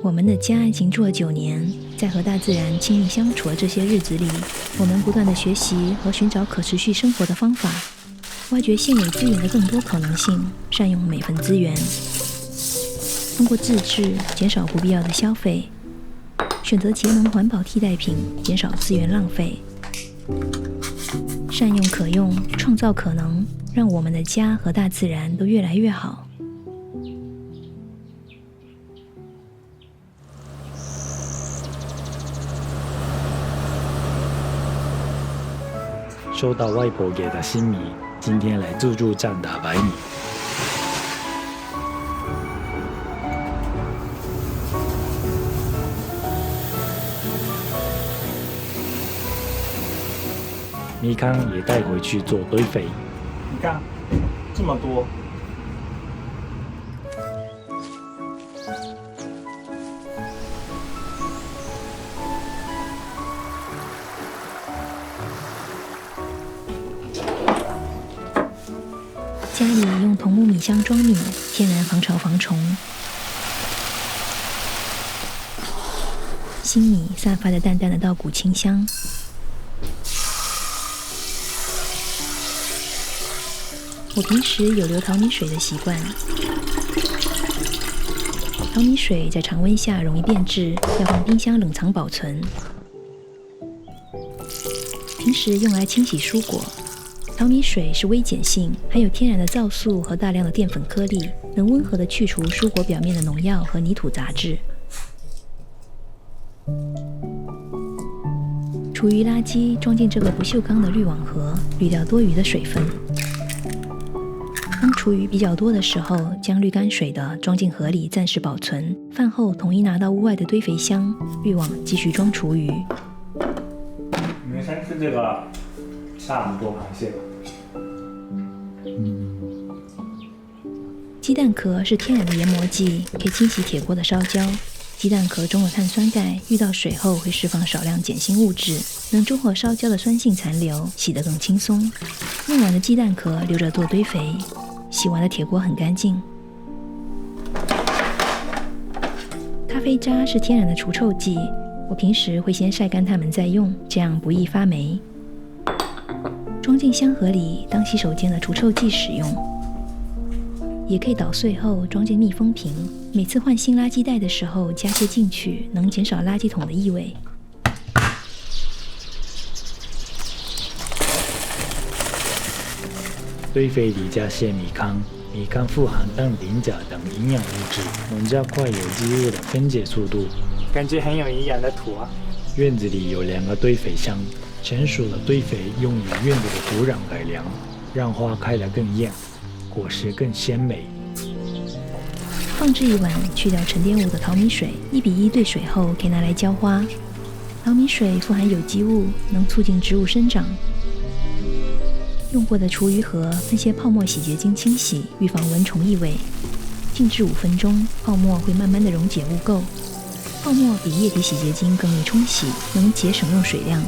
我们的家已经住了9年，在和大自然亲密相处的这些日子里，我们不断地学习和寻找可持续生活的方法，挖掘现有资源的更多可能性，善用每份资源。通过自制，减少不必要的消费，选择节能环保替代品，减少资源浪费，善用可用，创造可能，让我们的家和大自然都越来越好。收到外婆给的新米，今天来自助站打白米。米糠也带回去做堆肥。你看，这么多。家里用桐木米箱装米，天然防潮防虫。新米散发着淡淡的稻谷清香。我平时有留淘米水的习惯。淘米水在常温下容易变质，要放冰箱冷藏保存。平时用来清洗蔬果。淘米水是微碱性，含有天然的皂素和大量的淀粉颗粒，能温和地去除蔬果表面的农药和泥土杂质。厨余垃圾装进这个不锈钢的滤网盒，滤掉多余的水分。当厨余比较多的时候，将滤干水的装进盒里暂时保存，饭后统一拿到屋外的堆肥箱，滤网继续装厨余。你们先吃这个差很多螃蟹吧。鸡蛋壳是天然的研磨剂，可以清洗铁锅的烧焦。鸡蛋壳中的碳酸钙遇到水后会释放少量碱性物质，能中和烧焦的酸性残留，洗得更轻松。用完的鸡蛋壳留着做堆肥，洗完的铁锅很干净。咖啡渣是天然的除臭剂，我平时会先晒干它们再用，这样不易发霉。装进香盒里当洗手间的除臭剂使用，也可以捣碎后装进密封瓶，每次换新垃圾袋的时候加些进去，能减少垃圾桶的异味。堆肥里加些米糠，米糠富含氮、磷、钾等营养物质，能加快有机物的分解速度，感觉很有营养的土啊。院子里有2个堆肥箱，成熟的堆肥用于院子的土壤改良，让花开得更艳，果实更鲜美。放置一碗去掉沉淀物的淘米水，1比1兑水后可以拿来浇花。淘米水富含有机物，能促进植物生长。用过的厨余盒喷些泡沫洗洁精清洗，预防蚊虫异味。静置5分钟，泡沫会慢慢的溶解污垢。泡沫比液体洗洁精更易冲洗，能节省用水量。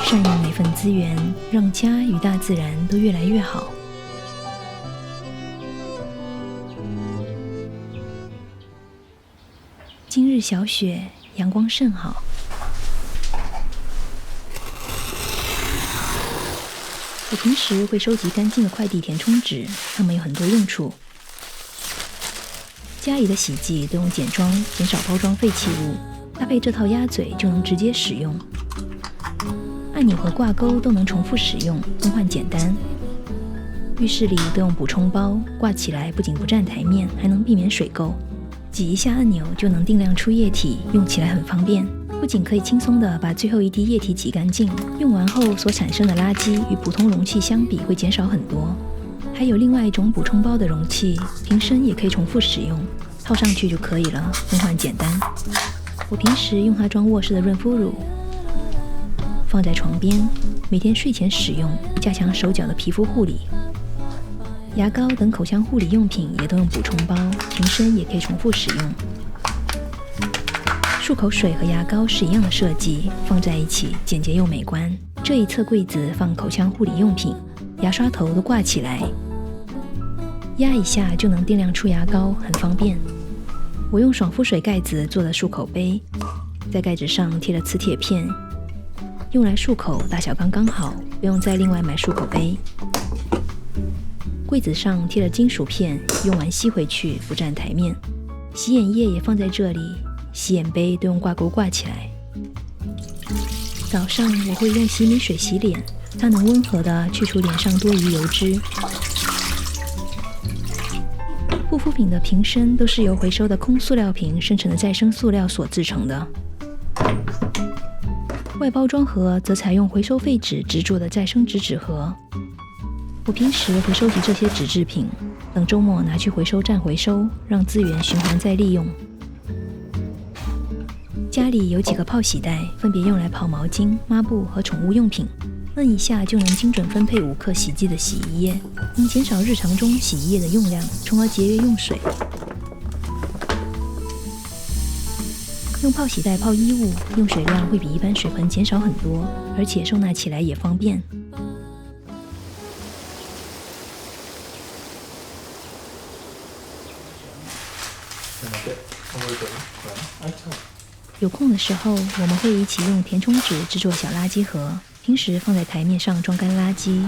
善用每份资源，让家与大自然都越来越好。今日小雪，阳光甚好。我平时会收集干净的快递填充纸，它们有很多用处。家里的洗剂都用简装，减少包装废弃物，搭配这套鸭嘴就能直接使用。按钮和挂钩都能重复使用，更换简单。浴室里都用补充包，挂起来不仅不占台面，还能避免水垢。挤一下按钮就能定量出液体，用起来很方便。不仅可以轻松地把最后一滴液体挤干净，用完后所产生的垃圾与普通容器相比会减少很多。还有另外一种补充包的容器，瓶身也可以重复使用，套上去就可以了，更换简单。我平时用它装卧室的润肤乳，放在床边，每天睡前使用，加强手脚的皮肤护理。牙膏等口腔护理用品也都用补充包，瓶身也可以重复使用。漱口水和牙膏是一样的设计，放在一起简洁又美观。这一侧柜子放口腔护理用品，牙刷头都挂起来，压一下就能定量出牙膏，很方便。我用爽肤水盖子做的漱口杯，在盖子上贴了磁铁片，用来漱口大小刚刚好，不用再另外买漱口杯。柜子上贴了金属片，用完吸回去，不占台面。洗眼液也放在这里，洗眼杯都用挂钩挂起来。早上我会用洗米水洗脸，它能温和地去除脸上多余油脂。护肤品的瓶身都是由回收的空塑料瓶生成的再生塑料所制成的，外包装盒则采用回收废纸制作的再生纸纸盒。我平时会收集这些纸制品，等周末拿去回收站回收，让资源循环再利用。家里有几个泡洗袋，分别用来泡毛巾、抹布和宠物用品，摁一下就能精准分配5克洗剂的洗衣液，能减少日常中洗衣液的用量，从而节约用水。用泡洗袋泡衣物，用水量会比一般水盆减少很多，而且收纳起来也方便。有空的时候，我们会一起用填充纸制作小垃圾盒，平时放在台面上装干垃圾。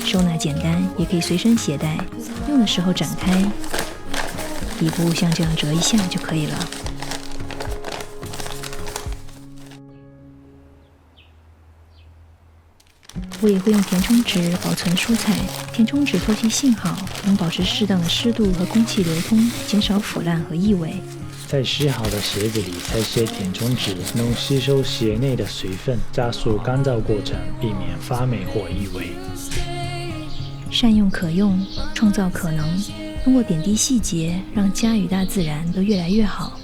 收纳简单，也可以随身携带，用的时候展开，底部像这样折一下就可以了。我也会用填充纸保存蔬菜，填充纸透气性好，能保持适当的湿度和空气流通，减少腐烂和异味。在洗好的鞋子里再卸填充纸，能吸收鞋内的水分，加速干燥过程，避免发霉或异味。善用可用，创造可能，通过点滴细节，让家与大自然都越来越好。